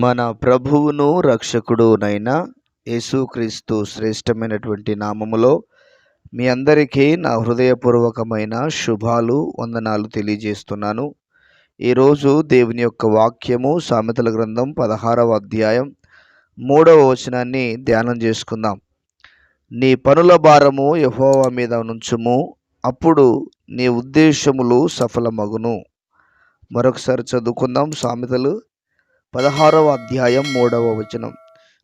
మన ప్రభువును రక్షకుడునైన యేసుక్రీస్తు శ్రేష్టమైనటువంటి నామములో మీ అందరికీ నా హృదయపూర్వకమైన శుభాలు వందనాలు తెలియజేస్తున్నాను. ఈరోజు దేవుని యొక్క వాక్యము సామెతల గ్రంథం 16వ అధ్యాయం 3వ వచనాన్ని ధ్యానం చేసుకుందాం. నీ పనుల భారము యెహోవా మీద నుంచుము, అప్పుడు నీ ఉద్దేశములు సఫలమగును. మరొకసారి చదువుకుందాం. సామెతలు 16వ అధ్యాయం 3వ వచనం.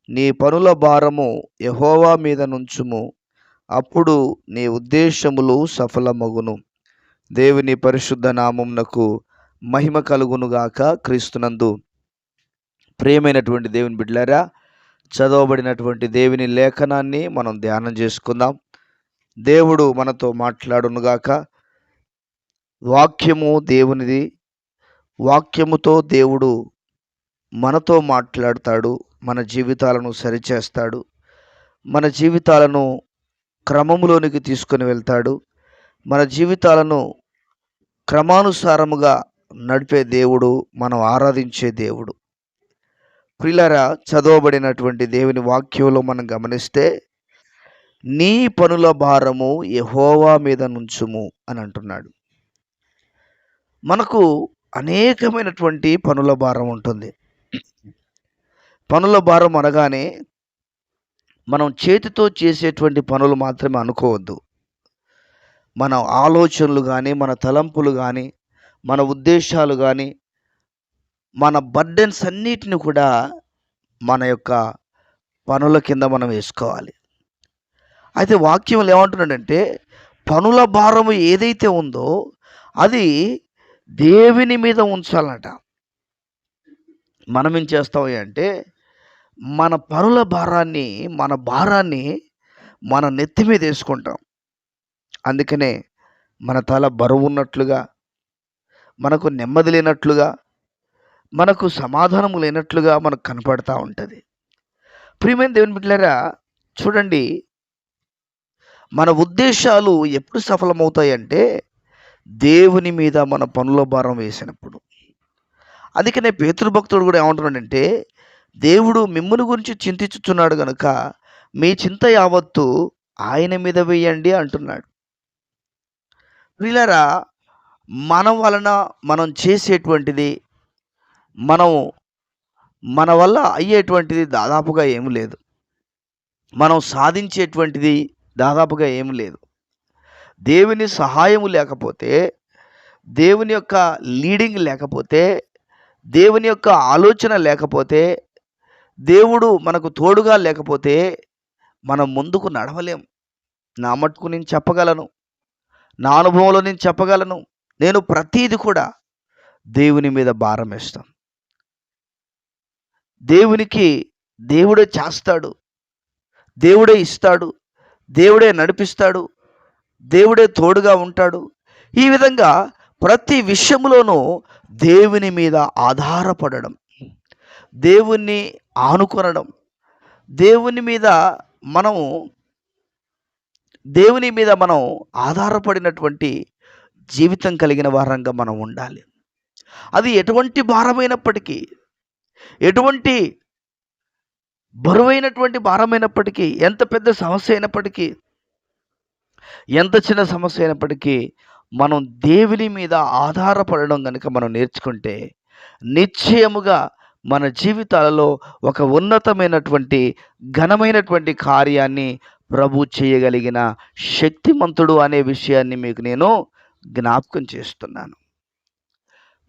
నీ పనుల భారము యెహోవా మీద నుంచుము, అప్పుడు నీ ఉద్దేశములు సఫలమగును. దేవుని పరిశుద్ధ నామమునకు మహిమ కలుగునుగాక. క్రీస్తునందు ప్రియమైనటువంటి దేవుని బిడ్డలారా, చదవబడినటువంటి దేవుని లేఖనాన్ని మనం ధ్యానం చేసుకుందాం. దేవుడు మనతో మాట్లాడునుగాక. వాక్యము దేవునిది. వాక్యముతో దేవుడు మనతో మాట్లాడతాడు. మన జీవితాలను సరిచేస్తాడు. మన జీవితాలను క్రమములోనికి తీసుకొని వెళ్తాడు. మన జీవితాలను క్రమానుసారముగా నడిపే దేవుడు, మనం ఆరాధించే దేవుడు. ప్రియులారా, చదవబడినటువంటి దేవుని వాక్యంలో మనం గమనిస్తే, నీ పనుల భారము యెహోవా మీద నుంచుము అని అంటున్నాడు. మనకు అనేకమైనటువంటి పనుల భారం ఉంటుంది. పనుల భారం అనగానే మనం చేతితో చేసేటువంటి పనులు మాత్రమే అనుకోవద్దు. మన ఆలోచనలు కానీ, మన తలంపులు కానీ, మన ఉద్దేశాలు కానీ, మన బర్డెన్స్ అన్నిటిని కూడా మన యొక్క పనుల కింద మనం వేసుకోవాలి. అయితే వాక్యంలో ఏమంటున్నాడంటే, పనుల భారము ఏదైతే ఉందో అది దేవుని మీద ఉంచాలట. మనం ఏం చేస్తాం అంటే, మన పనుల భారాన్ని, మన భారాన్ని మన నెత్తి మీద వేసుకుంటాం. అందుకనే మన తల బరువు ఉన్నట్లుగా, మనకు నెమ్మది లేనట్లుగా, మనకు సమాధానము లేనట్లుగా మనకు కనపడతా ఉంటుంది. ప్రియమైన దేవుని బిడ్డలారా, చూడండి, మన ఉద్దేశాలు ఎప్పుడు సఫలమవుతాయంటే దేవుని మీద మన పనుల భారం వేసినప్పుడు. అందుకనే పేతురు భక్తుడు కూడా ఏమంటున్నాడంటే, దేవుడు మిమ్ముని గురించి చింతించుచున్నాడు గనుక మీ చింత యావత్తు ఆయన మీద వేయండి అంటున్నాడు. ప్రియులారా, మన వలన మనం చేసేటువంటిది, మన వల్ల అయ్యేటువంటిది దాదాపుగా ఏమి లేదు. మనం సాధించేటువంటిది దాదాపుగా ఏమి లేదు. దేవుని సహాయము లేకపోతే, దేవుని యొక్క లీడింగ్ లేకపోతే, దేవుని యొక్క ఆలోచన లేకపోతే, దేవుడు మనకు తోడుగా లేకపోతే మనం ముందుకు నడవలేం. నా మట్టుకు నేను చెప్పగలను, నా అనుభవంలో నేను చెప్పగలను. నేను ప్రతీది కూడా దేవుని మీద భారం వేస్తాను. దేవునికి దేవుడే చేస్తాడు, దేవుడే ఇస్తాడు, దేవుడే నడిపిస్తాడు, దేవుడే తోడుగా ఉంటాడు. ఈ విధంగా ప్రతి విషయంలోనూ దేవుని మీద ఆధారపడడం, దేవుణ్ణి ఆనుకొనడం, దేవుని మీద మనం ఆధారపడినటువంటి జీవితం కలిగిన వారంగా మనం ఉండాలి. అది ఎటువంటి భారమైనప్పటికీ, ఎటువంటి బరువైనటువంటి భారమైనప్పటికీ, ఎంత పెద్ద సమస్య అయినప్పటికీ, ఎంత చిన్న సమస్య అయినప్పటికీ, మనం దేవుని మీద ఆధారపడడం కనుక మనం నేర్చుకుంటే, నిశ్చయముగా మన జీవితాలలో ఒక ఉన్నతమైనటువంటి, ఘనమైనటువంటి కార్యాన్ని ప్రభు చేయగలిగిన శక్తిమంతుడు అనే విషయాన్ని మీకు నేను జ్ఞాపకం చేస్తున్నాను.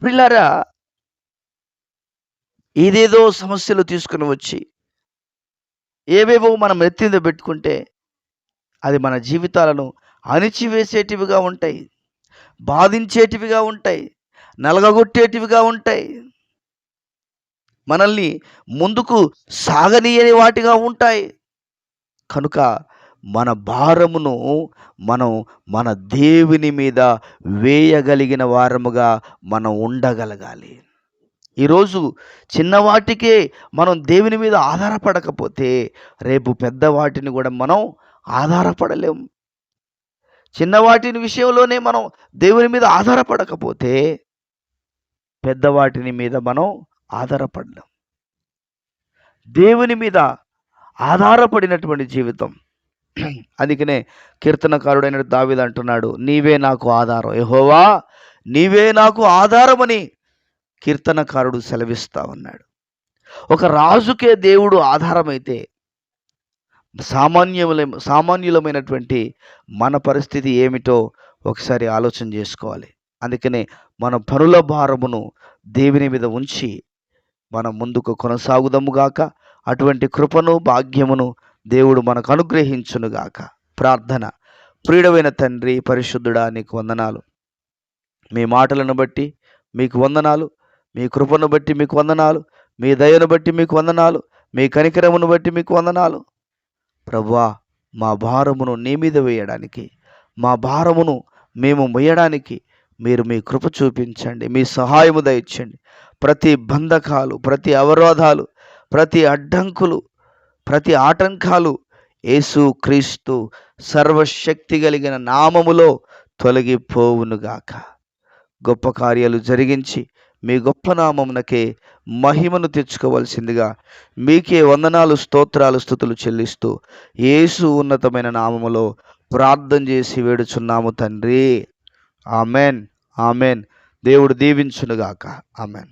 ప్రియులారా, ఏదేదో సమస్యలు తీసుకుని వచ్చి ఏవేవో మనం ఎత్తి మీద పెట్టుకుంటే అది మన జీవితాలను అణిచివేసేటివిగా ఉంటాయి, బాధించేటివిగా ఉంటాయి, నలగగొట్టేటివిగా ఉంటాయి, మనల్ని ముందుకు సాగనీయని వాటిగా ఉంటాయి. కనుక మన భారమును మనం మన దేవుని మీద వేయగలిగిన వారముగా మనం ఉండగలగాలి. ఈరోజు చిన్నవాటికే మనం దేవుని మీద ఆధారపడకపోతే రేపు పెద్దవాటిని కూడా మనం ఆధారపడలేం. చిన్నవాటిని విషయంలోనే మనం దేవుని మీద ఆధారపడకపోతే పెద్దవాటిని మీద మనం ఆధారపడలేం. దేవుని మీద ఆధారపడినటువంటి జీవితం. అందుకనే కీర్తనకారుడైన దావీదు అంటున్నాడు, నీవే నాకు ఆధారం యెహోవా, నీవే నాకు ఆధారమని కీర్తనకారుడు సెలవిస్తా ఉన్నాడు. ఒక రాజుకే దేవుడు ఆధారమైతే సామాన్యులమైనటువంటి మన పరిస్థితి ఏమిటో ఒకసారి ఆలోచన చేసుకోవాలి. అందుకనే మన పనుల భారమును దేవుని మీద ఉంచి మనం ముందుకు కొనసాగుదముగాక. అటువంటి కృపను భాగ్యమును దేవుడు మనకు అనుగ్రహించునుగాక. ప్రార్థన. ప్రియుడైన తండ్రి, పరిశుద్ధుడా, నీకు వందనాలు. మీ మాటలను బట్టి మీకు వందనాలు, మీ కృపను బట్టి మీకు వందనాలు, మీ దయను బట్టి మీకు వందనాలు, మీ కనికరమును బట్టి మీకు వందనాలు. ప్రభువా, మా భారమును నీ మీద వేయడానికి, మా భారమును మేము మొయ్యడానికి మీరు మీ కృప చూపించండి, మీ సహాయము దయచండి. ప్రతి బంధకాలు, ప్రతి అవరోధాలు, ప్రతి అడ్డంకులు, ప్రతి ఆటంకాలు యేసు క్రీస్తు సర్వశక్తి కలిగిన నామములో తొలగిపోవునుగాక. గొప్ప కార్యాలు జరిగించి మీ గొప్ప నామమునకే మహిమను తెచ్చుకోవలసిందిగా మీకే వందనాలు, స్తోత్రాలు, స్తుతులు చెల్లిస్తూ యేసు ఉన్నతమైన నామములో ప్రార్థన చేసి వేడుచున్నాము తండ్రి. Amen, amen. దేవుడు దీవించునుగాక. ఆమెన్.